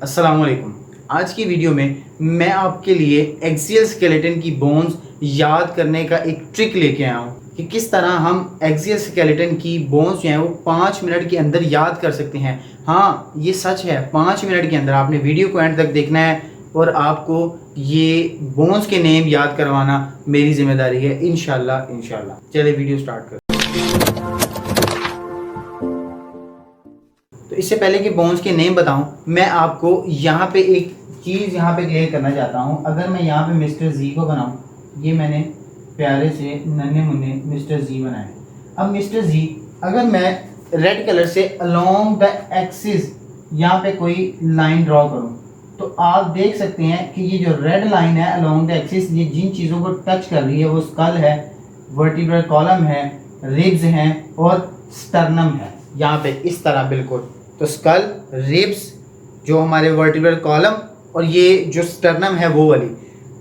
अस्सलामुअलैकुम। आज की वीडियो में मैं आपके लिए एक्सियल स्केलेटन की बोन्स याद करने का एक ट्रिक लेके आया हूँ कि किस तरह हम एक्सियल स्केलेटन की बोन्स जो हैं वो 5 मिनट के अंदर याद कर सकते हैं। हाँ, ये सच है, 5 मिनट के अंदर आपने वीडियो को एंड तक देखना है और आपको ये बोन्स के नेम याद करवाना मेरी जिम्मेदारी है, इंशाल्लाह। चलिए वीडियो स्टार्ट कर। तो इससे पहले कि बोन्स के नेम बताऊं, मैं आपको यहाँ पे एक चीज़ यहाँ पे क्लियर करना चाहता हूँ। अगर मैं यहाँ पे मिस्टर जी को बनाऊं, ये मैंने प्यारे से नन्हे मुन्ने मिस्टर जी बनाए। अब मिस्टर जी अगर मैं रेड कलर से अलोंग द एक्सिस यहाँ पे कोई लाइन ड्रॉ करूँ तो आप देख सकते हैं कि ये जो रेड लाइन है अलोंग द एक्सिस, ये जिन चीज़ों को टच कर रही है वो स्कल है, वर्टिब्रल कॉलम है, रिब्स हैं और स्टर्नम है। यहाँ पे इस तरह बिल्कुल, तो स्कल, रिब्स, जो हमारे वर्टिब्रल कॉलम और ये जो स्टर्नम है वो वाली,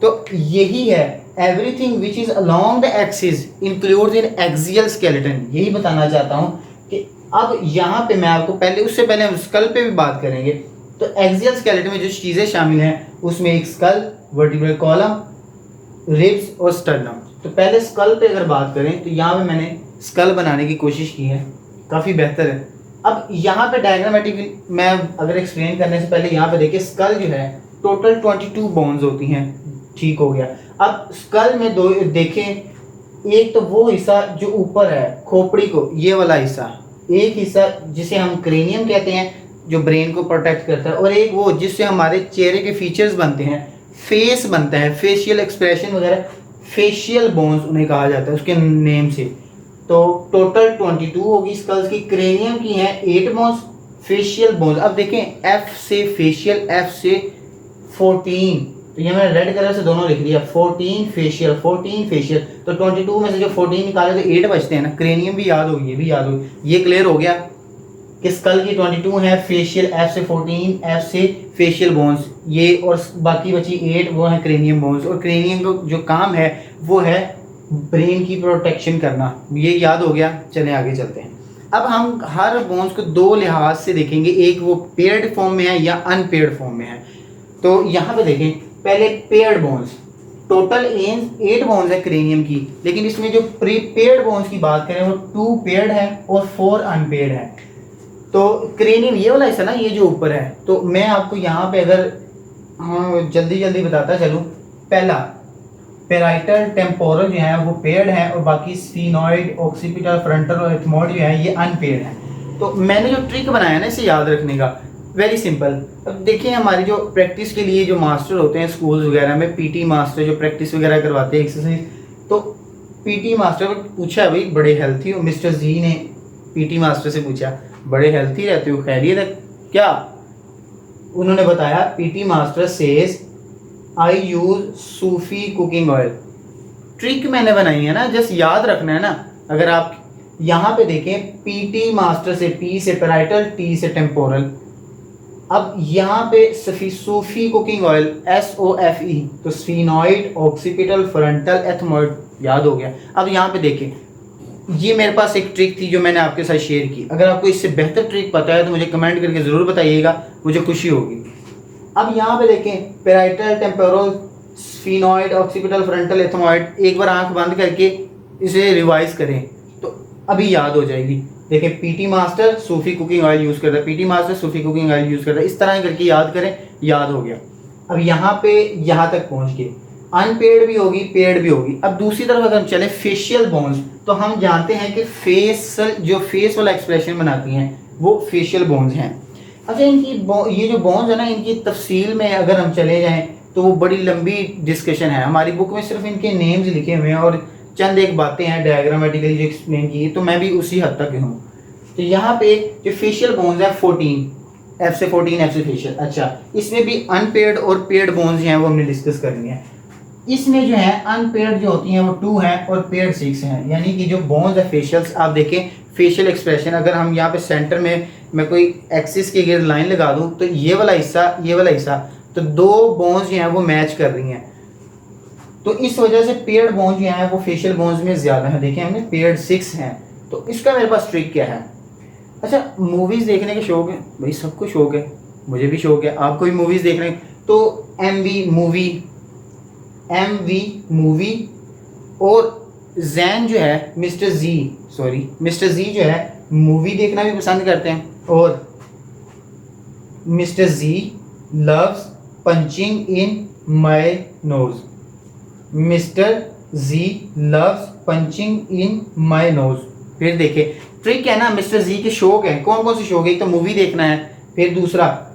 तो यही है everything which is along the axis includes in axial skeleton. यही बताना चाहता हूँ कि अब यहाँ पे मैं आपको उससे पहले हम स्कल पे भी बात करेंगे। तो एक्सियल स्केलेटन में जो चीज़ें शामिल हैं उसमें एक स्कल, वर्टिब्रल कॉलम, रिब्स और स्टर्नम। तो पहले स्कल पे अगर बात करें तो यहाँ पे मैंने स्कल बनाने की कोशिश की है, काफ़ी बेहतर है। अब यहाँ पे डायग्रामेटिकली मैं अगर एक्सप्लेन करने से पहले यहाँ पे देखिए, स्कल जो है टोटल 22 बोन्स होती हैं। ठीक हो गया। अब स्कल में दो देखें, एक तो वो हिस्सा जो ऊपर है खोपड़ी को, ये वाला हिस्सा, एक हिस्सा जिसे हम क्रेनियम कहते हैं जो ब्रेन को प्रोटेक्ट करता है, और एक वो जिससे हमारे चेहरे के फीचर्स बनते हैं, फेस बनता है, फेशियल एक्सप्रेशन वगैरह, फेशियल बोन्स उन्हें कहा जाता है उसके नेम से। तो टोटल 22 होगी स्कल्स की। क्रेनियम की हैं 8 बोन्स, फेशियल बोन्स अब देखें एफ से फेशियल, एफ से 14, तो ये मैंने रेड कलर से दोनों लिख दिया, 14 फेशियल, 14 फेशियल। तो 22 में से जो 14 निकाले तो 8 बचते हैं ना। क्रेनियम भी याद होगी, ये भी याद होगी, ये क्लियर हो गया कि स्कल की 22 है, फेशियल एफ से 14, एफ से फेशियल बोन्स ये, और बाकी बची 8 वो है क्रेनियम बोन्स। और क्रेनियम का जो काम है वो है ब्रेन की प्रोटेक्शन करना, ये याद हो गया। चलें आगे चलते हैं। अब हम हर बोन्स को दो लिहाज से देखेंगे, एक वो पेयर्ड फॉर्म में है या अनपेयर्ड फॉर्म में है। तो यहाँ पे देखें, पहले पेयर्ड बोन्स, टोटल 8 बोन्स है क्रेनियम की, लेकिन इसमें जो प्रीपेयर्ड बोन्स की बात करें वो 2 पेयर्ड है और 4 अनपेयर्ड है। तो क्रेनियम ये वाला हिस्सा ना, ये जो ऊपर है, तो मैं आपको यहाँ पे अगर जल्दी बताता चलूँ, पहला पेराइटल टेम्पोरल जो है वो पेयर्ड है और बाकी स्फीनॉइड, ऑक्सीपिटल, फ्रंटल और एथमॉइड जो है ये अनपेयर्ड है। तो मैंने जो ट्रिक बनाया ना इसे याद रखने का, वेरी सिंपल। अब देखिए, हमारी जो प्रैक्टिस के लिए जो मास्टर होते हैं स्कूल्स वगैरह में, पीटी मास्टर जो प्रैक्टिस वगैरह करवाते हैं एक्सरसाइज, तो पीटी मास्टर को पूछा, भाई बड़े हेल्थी हो, मिस्टर जी ने पीटी मास्टर से पूछा बड़े हेल्थी रहते हो, खैरियत है क्या? उन्होंने बताया PT master says I use Sufi cooking oil. Trick मैंने बनाई है ना, जस्ट याद रखना है ना। अगर आप यहाँ पे देखें, पीटी मास्टर से, पी से पेराइटल, टी से टेम्पोरल। अब यहाँ पे सूफी कुकिंग ऑयल, SOFE, तो स्फीनॉइड, ऑक्सीपिटल, फ्रंटल, एथमॉइड, याद हो गया। अब यहाँ पे देखें, ये मेरे पास एक ट्रिक थी जो मैंने आपके साथ शेयर की। अगर आपको इससे बेहतर ट्रिक पता है तो मुझे कमेंट करके ज़रूर बताइएगा, मुझे खुशी होगी। अब यहाँ पे देखें, parietal, temporal, sphenoid, occipital, frontal, ethmoid, एक बार आंख बंद करके इसे रिवाइज करें तो अभी याद हो जाएगी। देखें, पीटी मास्टर सूफी कुकिंग ऑयल यूज़ करता है, पीटी मास्टर सूफी कुकिंग ऑयल यूज़ करता है, इस तरह करके याद करें, याद हो गया। अब यहाँ पे यहाँ तक पहुँच के अनपेयर्ड भी होगी, पेयर्ड भी होगी। अब दूसरी तरफ अगर हम चले फेशियल बोन्स, तो हम जानते हैं कि फेस वाला एक्सप्रेशन बनाती हैं वो फेशियल बोन्स हैं। अच्छा, इनकी ये जो बोन्स है ना, इनकी तफसील में अगर हम चले जाएं तो वो बड़ी लंबी डिस्कशन है। हमारी बुक में सिर्फ इनके नेम्स लिखे हुए हैं और चंद एक बातें हैं डायग्रामेटिकली जो एक्सप्लेन की है, तो मैं भी उसी हद तक हूँ। तो यहाँ पे जो फेशियल बोन्स है 14, एफ से 14, एफ से फेशियल। अच्छा, इसमें भी अनपेयर्ड और पेयर्ड बोन्स हैं वो हमने डिस्कस करनी है। इसमें जो है अनपेयर्ड जो होती हैं वो 2 हैं और पेयर्ड 6 हैं। यानी कि जो बोन्स है फेशियल्स, आप देखें फेशियल एक्सप्रेशन, अगर हम यहाँ पे सेंटर में मैं कोई एक्सिस के गिर्द लाइन लगा दूँ तो ये वाला हिस्सा, तो 2 बोन्स जो हैं वो मैच कर रही हैं। तो इस वजह से पेयर्ड बोन्स जो हैं वो फेशियल बोन्स में ज़्यादा हैं। देखिए हमने पेयर्ड 6 हैं। तो इसका मेरे पास ट्रिक क्या है? अच्छा, मूवीज़ देखने के शौक है भाई, सबको शौक है, मुझे भी शौक है, आपको भी मूवीज़ देखने। तो एम वी मूवी और जैन जो है मिस्टर जी जो है मूवी देखना भी पसंद करते हैं, और mister G loves punching in my nose. Mister G loves punching in my nose. फिर देखिए ट्रिक है ना, मिस्टर जी के शौक हैं, कौन कौन से शौक है, एक तो मूवी देखना है, फिर दूसरा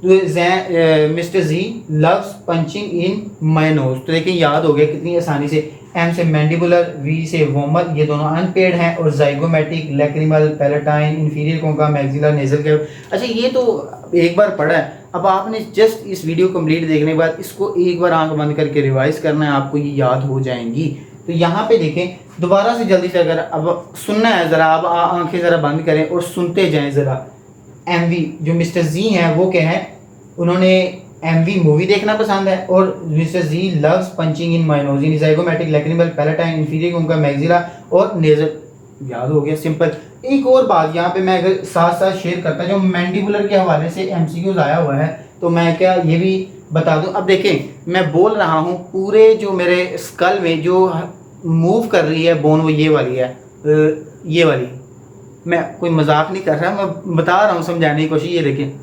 mister G loves punching in my nose. तो देखिए याद हो गया कितनी आसानी से। एम से मैंडिबुलर, वी से वोमल, ये दोनों अनपेड हैं, और zygomatic, lacrimal, palatine, inferior concha, maxillary, nasal cave. अच्छा ये तो एक बार पढ़ा है, अब आपने जस्ट इस वीडियो कंप्लीट देखने के बाद इसको एक बार आंख बंद करके रिवाइज करना है, आपको ये याद हो जाएंगी। तो यहाँ पे देखें दोबारा से जल्दी से, अगर अब सुनना है ज़रा, अब आंखें ज़रा बंद करें और सुनते जाएं ज़रा। एमवी जो मिस्टर जी हैं वो क्या है, उन्होंने एमवी मूवी देखना पसंद है, और mister G loves punching in my nose. Zygomatic, lacrimal, palatine, inferior concha, maxilla और नेजल। याद हो गया, सिंपल। एक और बात यहाँ पे मैं अगर साथ साथ शेयर करता, जो मैंडिबुलर के हवाले से एमसीक्यूज आया हुआ है, तो मैं क्या ये भी बता दूं। अब देखें मैं बोल रहा हूँ, पूरे जो मेरे स्कल में जो मूव कर रही है बोन वो ये वाली है, ये वाली। मैं कोई मजाक नहीं कर रहा, मैं बता रहा हूँ समझाने की कोशिश। ये देखें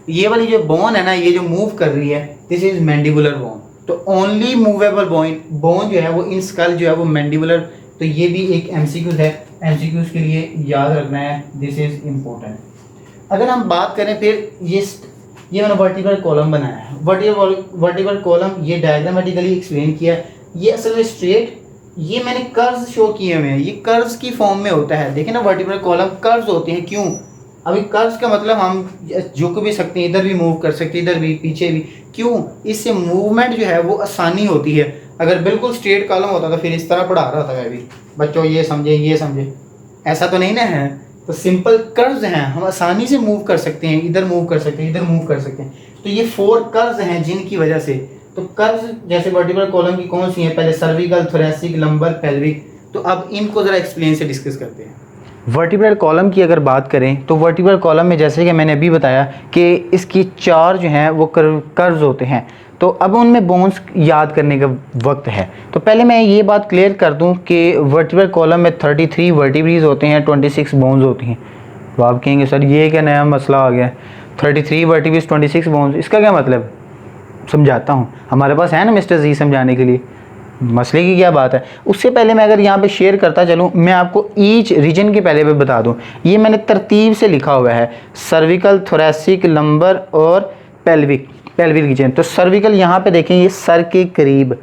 ये वाली जो बोन है ना, ये जो मूव कर रही है, दिस इज मैंडिबुलर बोन। तो ओनली मूवेबल बोन जो है वो इन स्कल जो है वो मैंडिबुलर। तो ये भी एक एमसीक्यूज है, एमसीक्यूज के लिए याद रखना है, दिस इज इम्पोर्टेंट। अगर हम बात करें फिर ये मैंने वर्टिकल कॉलम बनाया है। वर्टिकल कॉलम ये डायग्रामेटिकली एक्सप्लेन किया है। ये असल में स्ट्रेट, ये मैंने कर्व्स शो किए हुए हैं, ये कर्व्स की फॉर्म में होता है। देखिए ना वर्टिकल कॉलम कर्व्स होते हैं, क्यों? अभी कर्व्स का मतलब हम झुक भी सकते हैं, इधर भी मूव कर सकते हैं, इधर भी पीछे भी। क्यों? इससे मूवमेंट जो है वो आसानी होती है। अगर बिल्कुल स्ट्रेट कॉलम होता तो फिर इस तरह पढ़ा रहा था मैं भी। बच्चों ये समझे, ऐसा तो नहीं ना है। तो सिंपल कर्व्स हैं, हम आसानी से मूव कर सकते हैं, इधर मूव कर सकते हैं, इधर मूव कर सकते हैं। तो ये 4 कर्व्स हैं जिनकी वजह से। तो कर्व्स जैसे वर्टिकल कॉलम की कौन सी हैं? पहले सर्विकल, थोरैसिक, लंबर, पेल्विक। तो अब इनको ज़रा एक्सप्लेन से डिस्कस करते हैं। वर्टिब्रल कॉलम की अगर बात करें तो वर्टिब्रल कॉलम में जैसे कि मैंने अभी बताया कि इसकी 4 जो हैं वो कर्व्स होते हैं। तो अब उनमें बोन्स याद करने का वक्त है। तो पहले मैं ये बात क्लियर कर दूं कि वर्टिब्रल कॉलम में 33 वर्टिब्रीज होते हैं, 26 बोन्स होती हैं। तो आप कहेंगे सर ये क्या नया मसला आ गया, 33 वर्टिब्रीज 26 बोन्स, इसका क्या मतलब? समझाता हूँ, हमारे पास है ना मिस्टर जी समझाने के लिए, मसले की क्या बात है। उससे पहले मैं अगर यहाँ पे शेयर करता चलूँ, मैं आपको ईच रीजन के पहले पे बता दूँ। ये मैंने तरतीब से लिखा हुआ है, सर्विकल, थोरैसिक, लंबर और पेल्विक रीजन। तो सर्विकल यहाँ पे देखें, ये सर के करीब,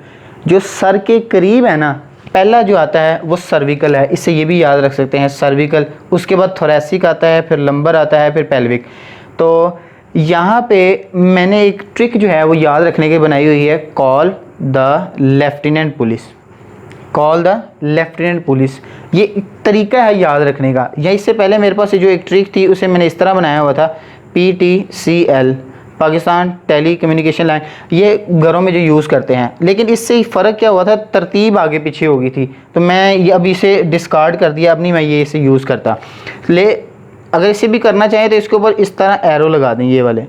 जो सर के करीब है ना, पहला जो आता है वो सर्विकल है। इससे ये भी याद रख सकते हैं सर्विकल, उसके बाद थोरैसिक आता है, फिर लंबर आता है, फिर पेल्विक। तो यहाँ पे मैंने एक ट्रिक जो है वो याद रखने की बनाई हुई है, कॉल द लेफ्टिनेंट पुलिस। ये एक तरीका है याद रखने का। या इससे पहले मेरे पास जो एक ट्रिक थी उसे मैंने इस तरह बनाया हुआ था, PTCL, Pakistan telecommunication line, ये घरों में जो यूज़ करते हैं। लेकिन इससे फ़र्क क्या हुआ था, तरतीब आगे पीछे हो गई थी। तो मैं ये अब इसे डिस्कार्ड कर दिया, अब नहीं मैं ये इसे यूज़ करता। अगर इसे भी करना चाहें तो इसके ऊपर इस तरह एरो लगा दें, ये वाले,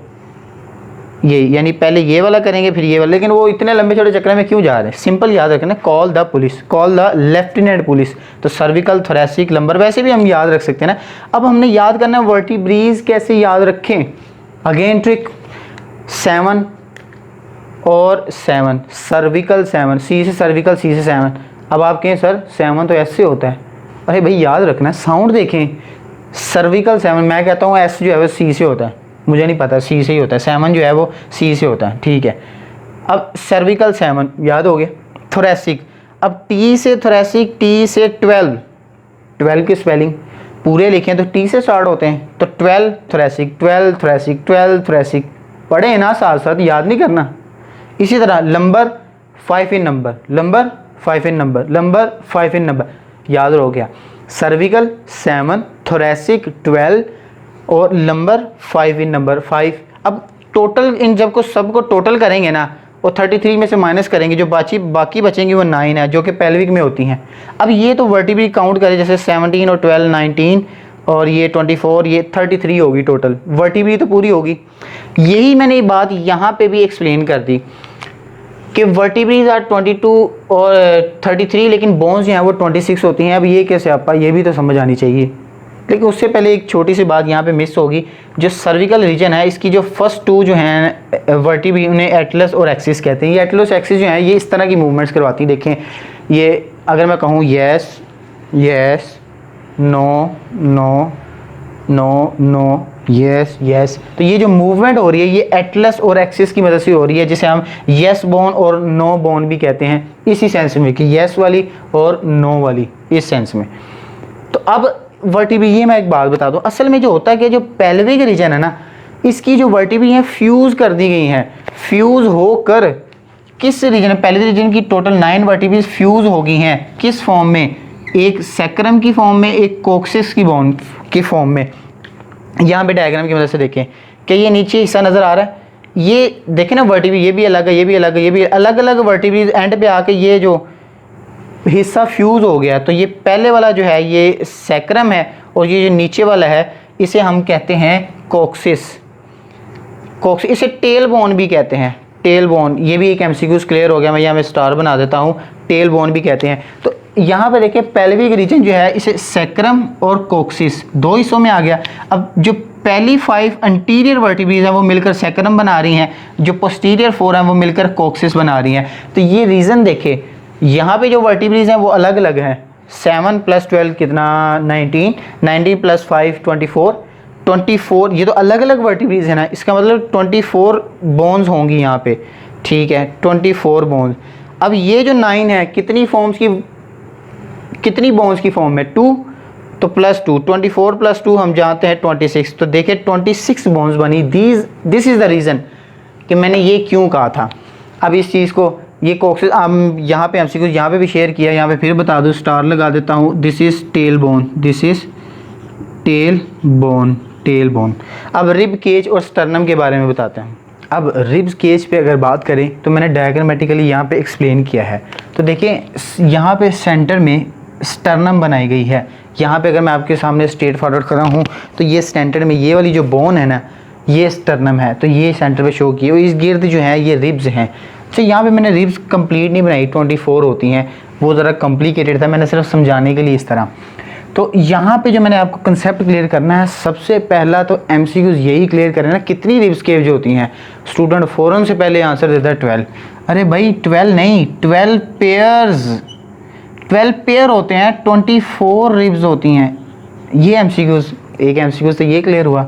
ये यानी पहले ये वाला करेंगे फिर ये वाला। लेकिन वो इतने लंबे छोटे चक्कर में क्यों जा रहे हैं? सिंपल याद रखना, कॉल द लेफ्टिनेंट पुलिस। तो सर्विकल, थोरैसिक, लंबर वैसे भी हम याद रख सकते हैं ना। अब हमने याद करना है वर्टिब्रीज कैसे याद रखें। अगेन ट्रिक, 7 और 7, सर्विकल 7, C से सर्विकल, C से 7। अब आप कहें सर 7 तो ऐसे होता है। अरे भाई याद रखना है, साउंड देखें, सर्विकल 7, मैं कहता हूँ S जो है वो C से होता है, मुझे नहीं पता, C से ही होता है। 7 जो है वो C से होता है, ठीक है। अब सर्विकल 7 याद हो गया। थोरैसिक, अब T से थोरैसिक, T से 12 की स्पेलिंग पूरे लिखें तो T से स्टार्ट होते हैं। तो 12 थोरैसिक, 12 थोरैसिक, 12 थोरैसिक, पढ़े ना साथ साथ, याद नहीं करना। इसी तरह लंबर 5 इन नंबर, लंबर 5 इन नंबर, लंबर 5 इन नंबर, याद हो गया। सर्विकल 7, थोरैसिक 12 और लंबर 5 इन नंबर 5। अब टोटल इन जब सबको टोटल करेंगे ना, और 33 में से माइनस करेंगे, जो बाकी बचेंगी वो 9 है, जो कि पेल्विक में होती हैं। अब ये तो वर्टिब्री काउंट करें, जैसे 17 और 12 19 और ये 24, ये 33 होगी टोटल, वर्टिब्री तो पूरी होगी। यही मैंने बात यहाँ पे भी एक्सप्लेन कर दी कि वर्टिब्रीज आर 22 और 33, लेकिन बोन्स जो हैं वो 26 होती हैं। अब ये कैसे आपा, ये भी तो समझ आनी चाहिए। लेकिन उससे पहले एक छोटी सी बात यहाँ पे मिस होगी, जो सर्विकल रीजन है इसकी जो फर्स्ट टू जो हैं वर्टिब्री, उन्हें एटलस और एक्सिस कहते हैं। ये एटलस एक्सिस जो है ये इस तरह की मूवमेंट्स करवाती हैं। देखें ये अगर मैं कहूँ yes yes, no no, no no, yes yes, तो ये जो मूवमेंट हो रही है ये एटलस और एक्सिस की मदद से हो रही है, जिसे हम यस बोन और नो बोन भी कहते हैं, इसी सेंस में कि यस वाली और नो वाली, इस सेंस में। तो अब वर्टिब्री, ये मैं एक बात बता दूं, असल में जो होता है कि जो पेल्विक रीजन है ना, इसकी जो वर्टिब्री है फ्यूज़ कर दी गई हैं। फ्यूज़ होकर किस रीजन, पेल्विक रीजन की टोटल 9 वर्टिब्रीज फ्यूज़ हो गई हैं। किस फॉर्म में, एक सैक्रम की फॉर्म में, एक कोक्सिस की बोन की फॉर्म में। यहाँ पे डायग्राम की मदद से देखें कि ये नीचे हिस्सा नज़र आ रहा है, ये देखें ना वर्टिब्री, ये भी अलग है, ये भी अलग है, ये भी अलग अलग वर्टिब्रीज, एंड पे आके ये जो हिस्सा फ्यूज़ हो गया। तो ये पहले वाला जो है ये सैक्रम है, और ये जो नीचे वाला है इसे हम कहते हैं कोक्सिस। कोक्सिस, इसे टेल बोन भी कहते हैं, टेल बोन। ये भी एक एमसीक्यूज क्लियर हो गया, मैं यहाँ में स्टार बना देता हूँ, टेल बोन भी कहते हैं। तो यहाँ पे देखिए पेल्विक रीजन जो है इसे सैक्रम और कोक्सिस दो हिस्सों में आ गया। अब जो पहली 5 अंटीरियर वर्टिब्रीज हैं वो मिलकर सैक्रम बना रही हैं, जो पोस्टीरियर 4 हैं वो मिलकर कोक्सिस बना रही हैं। तो ये रीज़न देखे, यहाँ पे जो वर्टिब्रीज हैं वो अलग अलग हैं। 7 + 12 कितना, 19, 19 + 5 24, 24, ये तो अलग अलग वर्टिब्रीज है ना, इसका मतलब 24 बोन्स होंगी यहाँ पे, ठीक है, 24 बोन्स। अब ये जो 9 है कितनी फॉर्म्स की, कितनी बोन्स की फॉर्म में, 2, तो +2, 24 + 2 हम जानते हैं 26। तो देखिए 26 बोन्स बनी। दिस इज़ द रीज़न कि मैंने ये क्यों कहा था। अब इस चीज़ को, ये कोक्सिस हम यहाँ पे एमसीक्यू यहाँ पे भी शेयर किया, यहाँ पे फिर बता दूँ, स्टार लगा देता हूँ। This is tail bone, this is tail bone, tail bone. अब रिब केज और स्टर्नम के बारे में बताते हैं। अब रिब्स केज पे अगर बात करें तो मैंने डायग्रामेटिकली यहाँ पे एक्सप्लेन किया है। तो देखें यहाँ पे सेंटर में स्टर्नम बनाई गई है। यहाँ पे अगर मैं आपके सामने स्ट्रेट फॉरवर्ड कर रहा हूँ तो ये सेंटर में ये वाली जो बोन है ना, ये स्टर्नम है, तो ये सेंटर पे शो की, और इस गिर्द जो है ये रिब्स हैं। अच्छा यहाँ पे मैंने रिब्स कंप्लीट नहीं बनाई, 24 होती हैं, वो ज़रा कॉम्प्लिकेटेड था, मैंने सिर्फ समझाने के लिए इस तरह। तो यहाँ पे जो मैंने आपको कंसेप्ट क्लियर करना है, सबसे पहला तो एमसीक्यूज यही क्लियर करना है, कितनी रिब्स केज होती हैं। स्टूडेंट फ़ौरन से पहले आंसर देता है 12। अरे भाई 12 नहीं, 12 पेयर्स, 12 पेयर होते हैं, 24 रिब्स होती हैं। ये एमसीक्यूज, एक एमसीक्यूज तो ये क्लियर हुआ,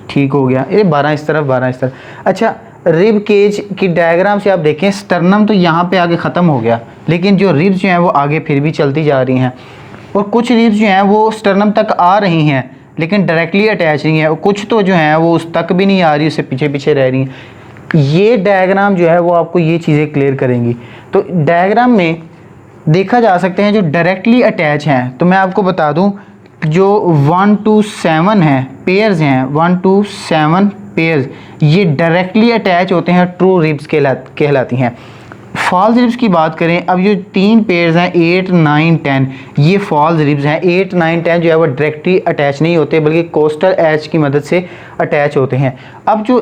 ठीक हो गया। ये 12 इस तरफ, 12 इस तरफ। अच्छा रिब केज की डायग्राम से आप देखें, स्टर्नम तो यहाँ पे आगे ख़त्म हो गया, लेकिन जो रिब्स जो हैं वो आगे फिर भी चलती जा रही हैं, और कुछ रिब्स जो हैं वो स्टर्नम तक आ रही हैं लेकिन डायरेक्टली अटैच नहीं है, और कुछ तो जो हैं वो उस तक भी नहीं आ रही, उससे पीछे पीछे रह रही हैं। ये डायग्राम जो है वो आपको ये चीज़ें क्लियर करेंगी। तो डायग्राम में देखा जा सकते हैं जो डायरेक्टली अटैच हैं, तो मैं आपको बता दूं जो 1 to 7 हैं पेयर्स हैं, 1 to 7 पेयर्स, ये डायरेक्टली अटैच होते हैं, ट्रू रिब्स कहलाती हैं। फॉल्स रिब्स की बात करें, अब जो 3 पेयर्स हैं 8, 9, 10, ये फॉल्स रिब्स हैं। 8, 9, 10 जो है वो डायरेक्टली अटैच नहीं होते, बल्कि कोस्टल एज की मदद से अटैच होते हैं। अब जो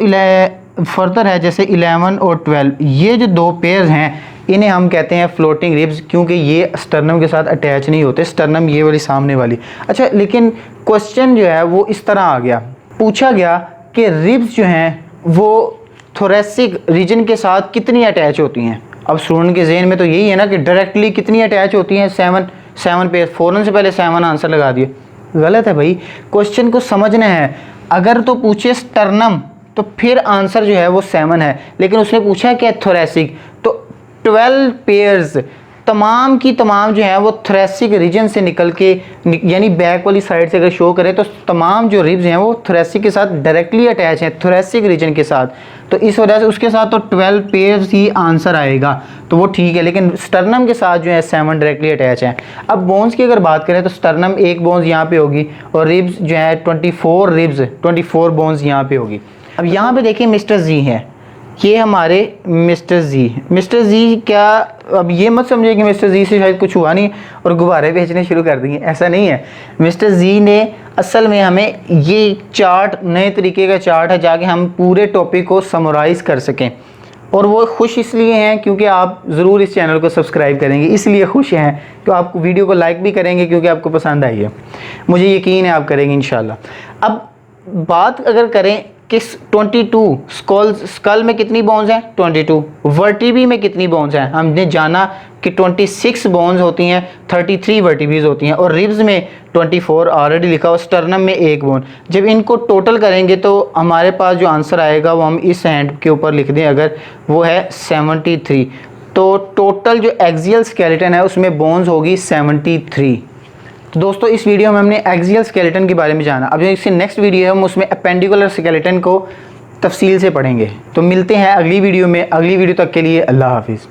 फर्दर है जैसे 11 और 12, ये जो 2 पेयर्स हैं इन्हें हम कहते हैं फ्लोटिंग रिब्स, क्योंकि ये स्टर्नम के साथ अटैच नहीं होते, स्टर्नम ये वाली सामने वाली। अच्छा लेकिन क्वेश्चन जो है वो इस तरह आ गया, पूछा गया कि रिब्स जो हैं वो थोरेसिक रीजन के साथ कितनी अटैच होती हैं। अब स्टूडेंट के जहन में तो यही है ना कि डायरेक्टली कितनी अटैच होती हैं, 7 पेयर, फ़ौरन से पहले 7 आंसर लगा दिए। गलत है भाई, क्वेश्चन को समझना है। अगर तो पूछे स्टर्नम तो फिर आंसर जो है वो 7 है, लेकिन उसने पूछा क्या थोरेसिक, तो 12 पेयर्स तमाम की तमाम जो है वो थोरेसिक रीजन से निकल के, यानी बैक वाली साइड से अगर शो करें तो तमाम जो रिब्स हैं वो थोरेसिक के साथ डायरेक्टली अटैच हैं, थोरेसिक रीजन के साथ। तो इस वजह से उसके साथ तो 12 पेयर्स ही आंसर आएगा, तो वो ठीक है। लेकिन स्टर्नम के साथ जो है 7 डायरेक्टली अटैच हैं। अब बोन्स की अगर बात करें तो स्टर्नम एक बोन्स यहाँ पे होगी, और रिब्स जो है 24 रिब्स, 24 बोन्स यहाँ पे होगी। अब यहाँ पे देखिए मिस्टर जी है, ये हमारे मिस्टर जी क्या अब ये मत समझिए कि मिस्टर जी से शायद कुछ हुआ नहीं और गुब्बारे भेजने शुरू कर दिए, ऐसा नहीं है। मिस्टर जी ने असल में हमें ये चार्ट, नए तरीके का चार्ट है, जाके हम पूरे टॉपिक को समराइज़ कर सकें। और वो खुश इसलिए हैं क्योंकि आप ज़रूर इस चैनल को सब्सक्राइब करेंगे, इसलिए खुश हैं कि आप वीडियो को लाइक भी करेंगे क्योंकि आपको पसंद आई है। मुझे यकीन है आप करेंगे इंशाल्लाह। अब बात अगर करें कि 22 स्कल में कितनी बोन्स हैं, 22। वर्टिब्री में कितनी बोन्स हैं, हमने जाना कि 26 बोन्स होती हैं, 33 वर्टिब्रीज होती हैं, और रिब्स में 24 ऑलरेडी लिखा हुआ, स्टर्नम में 1 बोन। जब इनको टोटल करेंगे तो हमारे पास जो आंसर आएगा वो हम इस हैंड के ऊपर लिख दें अगर, वो है 73। तो टोटल जो एक्सियल स्केलेटन है उसमें बोन्स होगी 73। तो दोस्तों इस वीडियो में हमने एक्सियल स्केलेटन के बारे में जाना। अब जो इसकी नेक्स्ट वीडियो है हम उसमें अपेंडिकुलर स्केलेटन को तफसील से पढ़ेंगे। तो मिलते हैं अगली वीडियो में। अगली वीडियो तक के लिए अल्लाह हाफिज़।